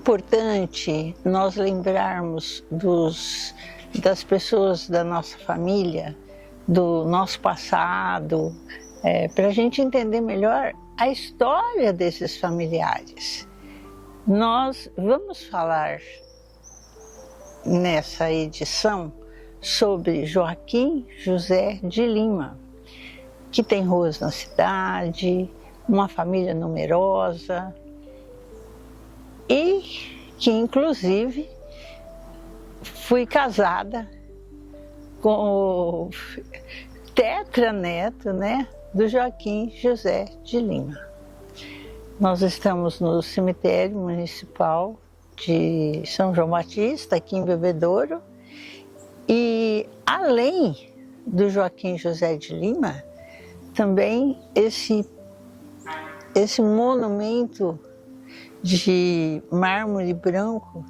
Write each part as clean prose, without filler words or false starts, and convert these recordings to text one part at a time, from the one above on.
importante nós lembrarmos das pessoas da nossa família, do nosso passado, para a gente entender melhor a história desses familiares. Nós vamos falar nessa edição sobre Joaquim José de Lima, que tem ruas na cidade, uma família numerosa e que inclusive fui casada com o tetraneto, do Joaquim José de Lima. Nós estamos no cemitério municipal de São João Batista, aqui em Bebedouro, e além do Joaquim José de Lima, também esse monumento de mármore branco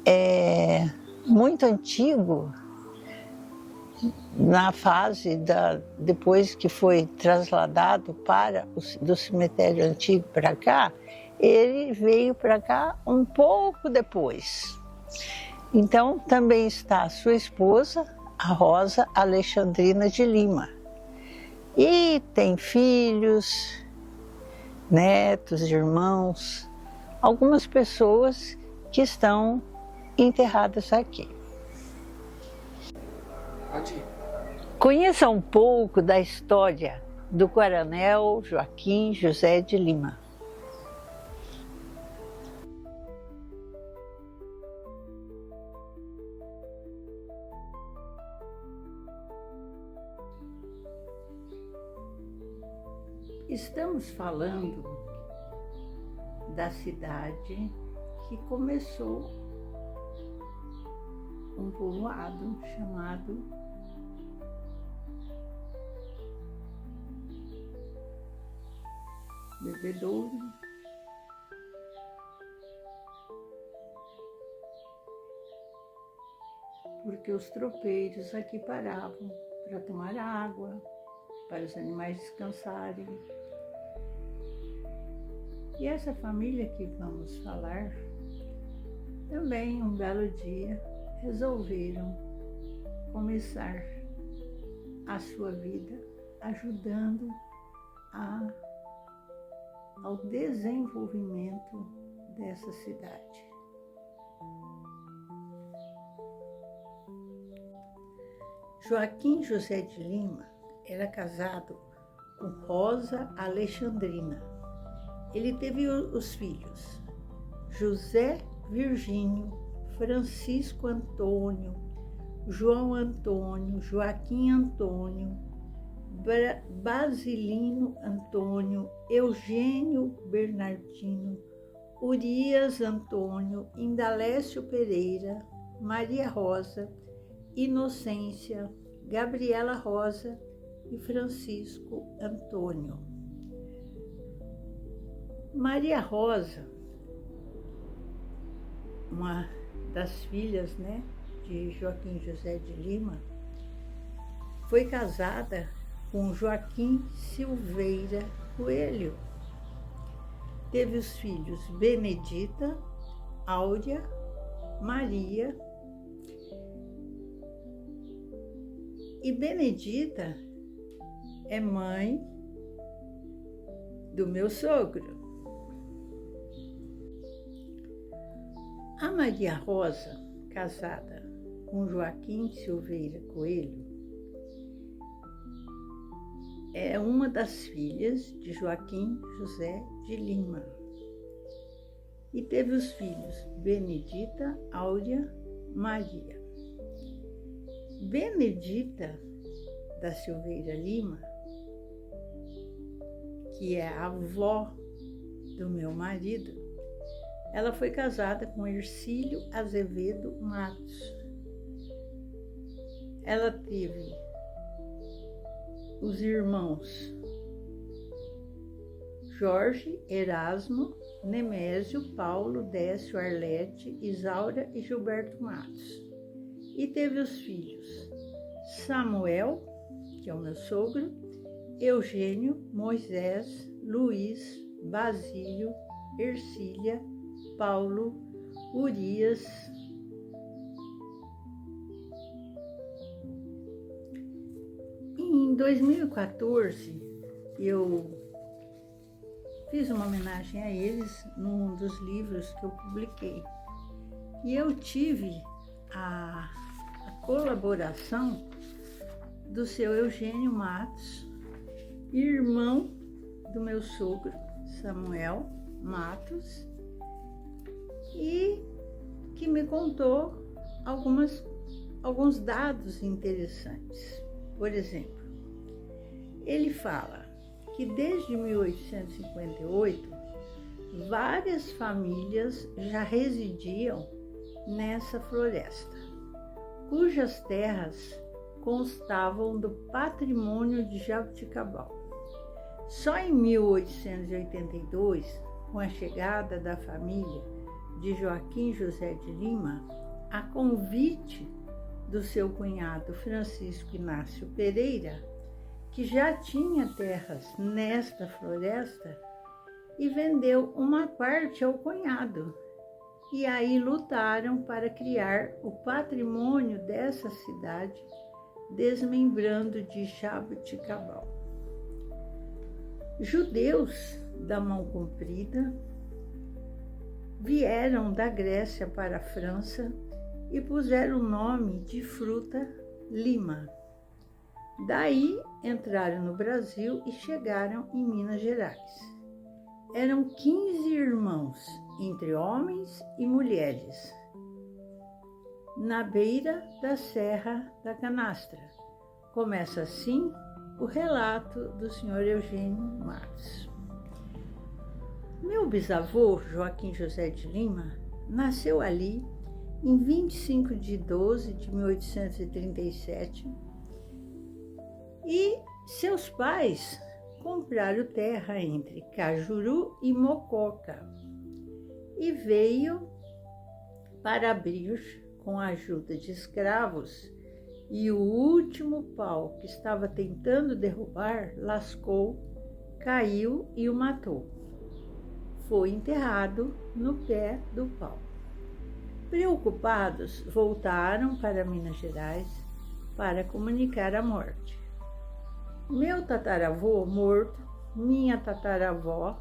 é muito antigo, na fase depois que foi trasladado do cemitério antigo para cá, ele veio para cá um pouco depois. Então também está a sua esposa, a Rosa Alexandrina de Lima. E tem filhos, netos, irmãos, algumas pessoas que estão enterradas aqui. Pode ir. Conheça um pouco da história do coronel Joaquim José de Lima. Estamos falando da cidade que começou um povoado chamado Bebedouro, porque os tropeiros aqui paravam para tomar água, para os animais descansarem. E essa família que vamos falar, também um belo dia resolveram começar a sua vida ajudando ao desenvolvimento dessa cidade. Joaquim José de Lima era casado com Rosa Alexandrina. Ele teve os filhos José Virgínio, Francisco Antônio, João Antônio, Joaquim Antônio, Basilino Antônio, Eugênio Bernardino, Urias Antônio, Indalécio Pereira, Maria Rosa, Inocência, Gabriela Rosa e Francisco Antônio. Maria Rosa, uma das filhas, de Joaquim José de Lima, foi casada com Joaquim Silveira Coelho. Teve os filhos Benedita, Áurea, Maria. E Benedita é mãe do meu sogro. A Maria Rosa, casada com Joaquim Silveira Coelho, é uma das filhas de Joaquim José de Lima. E teve os filhos Benedita, Áurea, Maria. Benedita da Silveira Lima, que é a avó do meu marido, ela foi casada com Hercílio Azevedo Matos. Ela teve os irmãos Jorge, Erasmo, Nemésio, Paulo, Décio, Arlete, Isaura e Gilberto Matos. E teve os filhos Samuel, que é o meu sogro, Eugênio, Moisés, Luiz, Basílio, Ercília, Paulo Urias. Em 2014, eu fiz uma homenagem a eles num dos livros que eu publiquei. E eu tive a colaboração do seu Eugênio Matos, irmão do meu sogro, Samuel Matos, e que me contou alguns dados interessantes. Por exemplo, ele fala que desde 1858, várias famílias já residiam nessa floresta, cujas terras constavam do patrimônio de Jaboticabal. Só em 1882, com a chegada da família de Joaquim José de Lima, a convite do seu cunhado Francisco Inácio Pereira, que já tinha terras nesta floresta, e vendeu uma parte ao cunhado. E aí lutaram para criar o patrimônio dessa cidade, desmembrando de Jaboticabal. Judeus da mão comprida vieram da Grécia para a França e puseram o nome de fruta lima. Daí entraram no Brasil e chegaram em Minas Gerais. Eram 15 irmãos, entre homens e mulheres, na beira da Serra da Canastra. Começa assim o relato do senhor Eugênio Matos. Meu bisavô, Joaquim José de Lima, nasceu ali em 25 de 12 de 1837 e seus pais compraram terra entre Cajuru e Mococa e veio para abrir, com a ajuda de escravos, e o último pau que estava tentando derrubar lascou, caiu e o matou. Foi enterrado no pé do pau. Preocupados, voltaram para Minas Gerais para comunicar a morte. Meu tataravô morto, minha tataravó,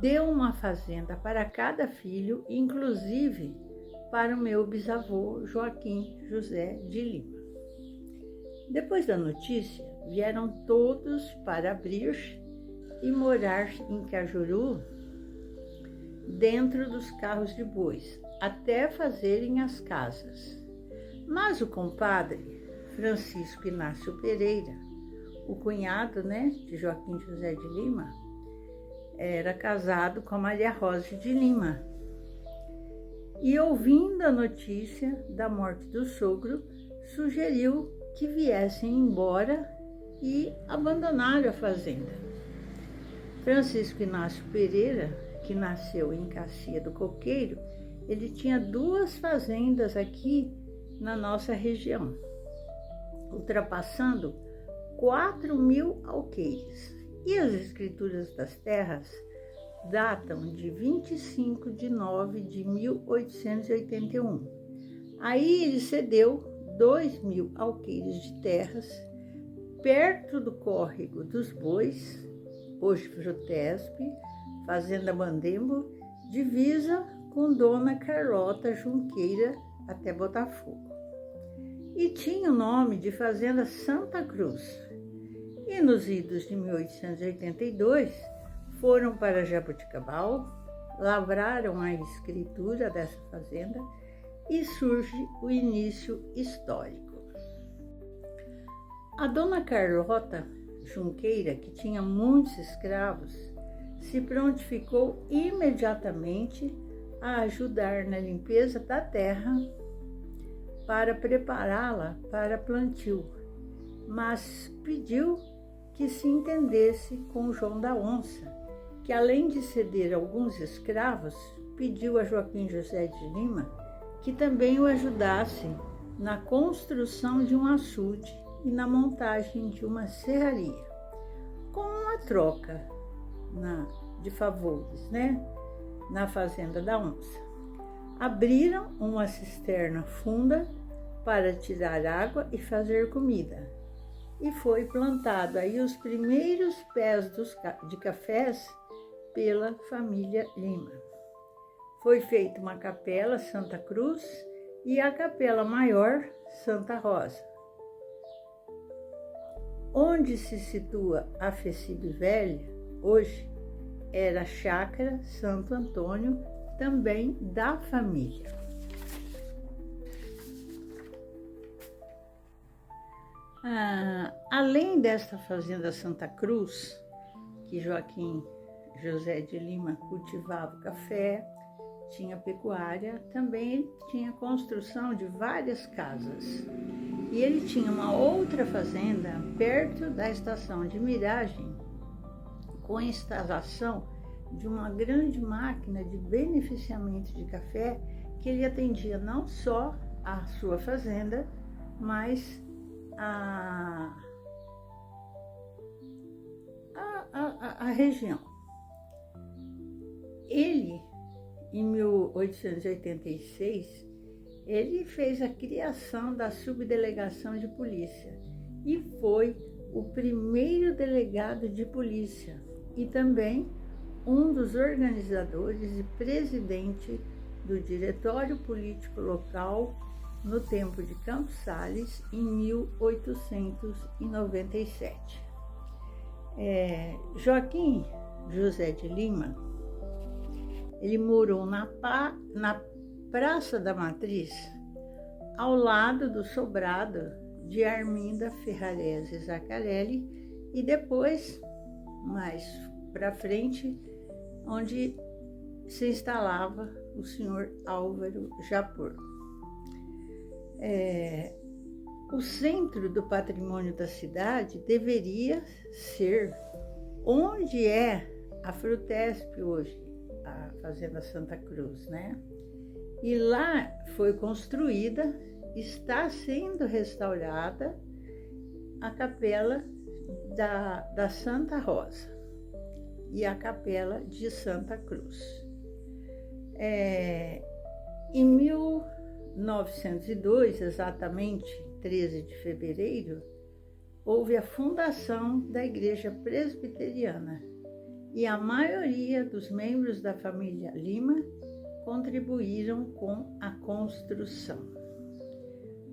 deu uma fazenda para cada filho, inclusive para o meu bisavô Joaquim José de Lima. Depois da notícia, vieram todos para abrir e morar em Cajuru, dentro dos carros de bois, até fazerem as casas. Mas o compadre Francisco Inácio Pereira, o cunhado, de Joaquim José de Lima, era casado com a Maria Rosa de Lima. E ouvindo a notícia da morte do sogro, sugeriu que viessem embora e abandonaram a fazenda. Francisco Inácio Pereira, que nasceu em Cacia do Coqueiro, ele tinha 2 fazendas aqui na nossa região, ultrapassando 4.000 alqueires. E as escrituras das terras datam de 25 de 9 de 1881. Aí ele cedeu 2.000 alqueires de terras perto do córrego dos Bois, hoje Frutesp, Fazenda Mandembo, divisa com Dona Carlota Junqueira até Botafogo. E tinha o nome de Fazenda Santa Cruz. E nos idos de 1882, foram para Jaboticabal, lavraram a escritura dessa fazenda e surge o início histórico. A Dona Carlota Junqueira, que tinha muitos escravos, se prontificou imediatamente a ajudar na limpeza da terra para prepará-la para plantio, mas pediu que se entendesse com João da Onça, que além de ceder alguns escravos, pediu a Joaquim José de Lima que também o ajudasse na construção de um açude e na montagem de uma serraria, com uma troca de favores, na fazenda da onça. Abriram uma cisterna funda para tirar água e fazer comida. E foi plantado aí os primeiros pés de cafés pela família Lima. Foi feita uma capela Santa Cruz e a capela maior Santa Rosa. Onde se situa a Fecibe Velha, hoje, era a chácara Santo Antônio, também da família. Além desta fazenda Santa Cruz, que Joaquim José de Lima cultivava café, tinha pecuária, também ele tinha construção de várias casas. E ele tinha uma outra fazenda perto da estação de miragem, com a instalação de uma grande máquina de beneficiamento de café, que ele atendia não só a sua fazenda, mas a região. Ele, em 1886, ele fez a criação da subdelegação de polícia e foi o primeiro delegado de polícia e também um dos organizadores e presidente do Diretório Político Local no tempo de Campos Sales, em 1897. Joaquim José de Lima, ele morou na Praça da Matriz, ao lado do sobrado de Arminda Ferrarese Zaccarelli e depois, mais para frente, onde se instalava o senhor Álvaro Japur. O centro do patrimônio da cidade deveria ser onde é a Frutesp hoje, a Fazenda Santa Cruz, né? E lá foi construída, está sendo restaurada a capela da Santa Rosa e a capela de Santa Cruz. Em 1902, exatamente 13 de fevereiro, houve a fundação da Igreja Presbiteriana e a maioria dos membros da família Lima contribuíram com a construção.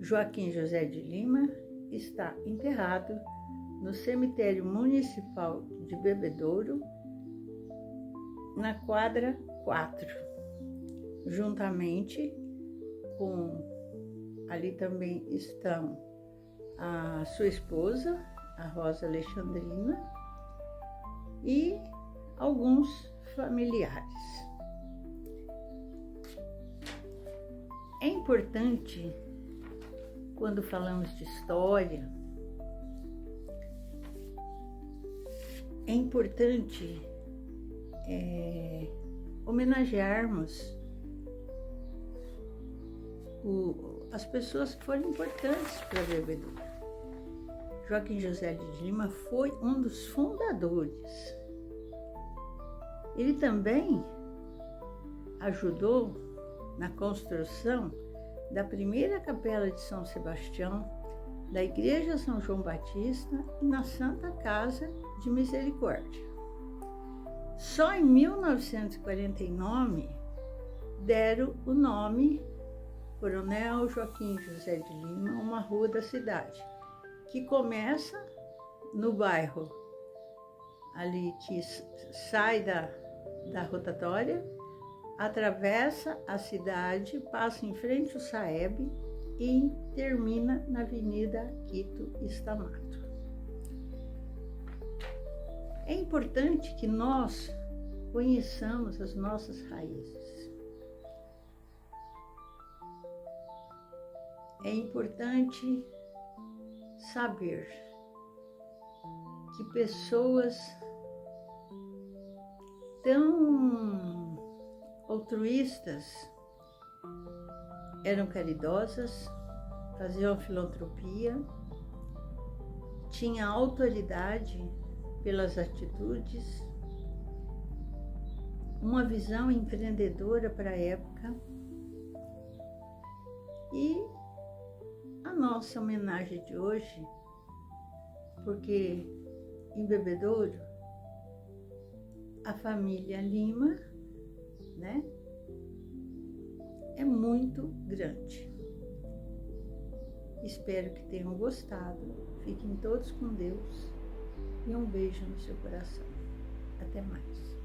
Joaquim José de Lima está enterrado no cemitério municipal de Bebedouro, na quadra 4, juntamente com, ali também estão a sua esposa, a Rosa Alexandrina, e alguns familiares. É importante, quando falamos de história, é importante homenagearmos as pessoas que foram importantes para Bebedouro. Joaquim José de Lima foi um dos fundadores. Ele também ajudou na construção da primeira capela de São Sebastião, da Igreja São João Batista e na Santa Casa de Misericórdia. Só em 1949 deram o nome Coronel Joaquim José de Lima, uma rua da cidade, que começa no bairro ali que sai da rotatória, atravessa a cidade, passa em frente ao Saeb e termina na Avenida Quito Stamato. É importante que nós conheçamos as nossas raízes. É importante saber que pessoas tão altruístas eram caridosas, faziam filantropia, tinham autoridade pelas atitudes, uma visão empreendedora para a época. E a nossa homenagem de hoje, porque em Bebedouro, a família Lima, né, é muito grande. Espero que tenham gostado. Fiquem todos com Deus e um beijo no seu coração. Até mais.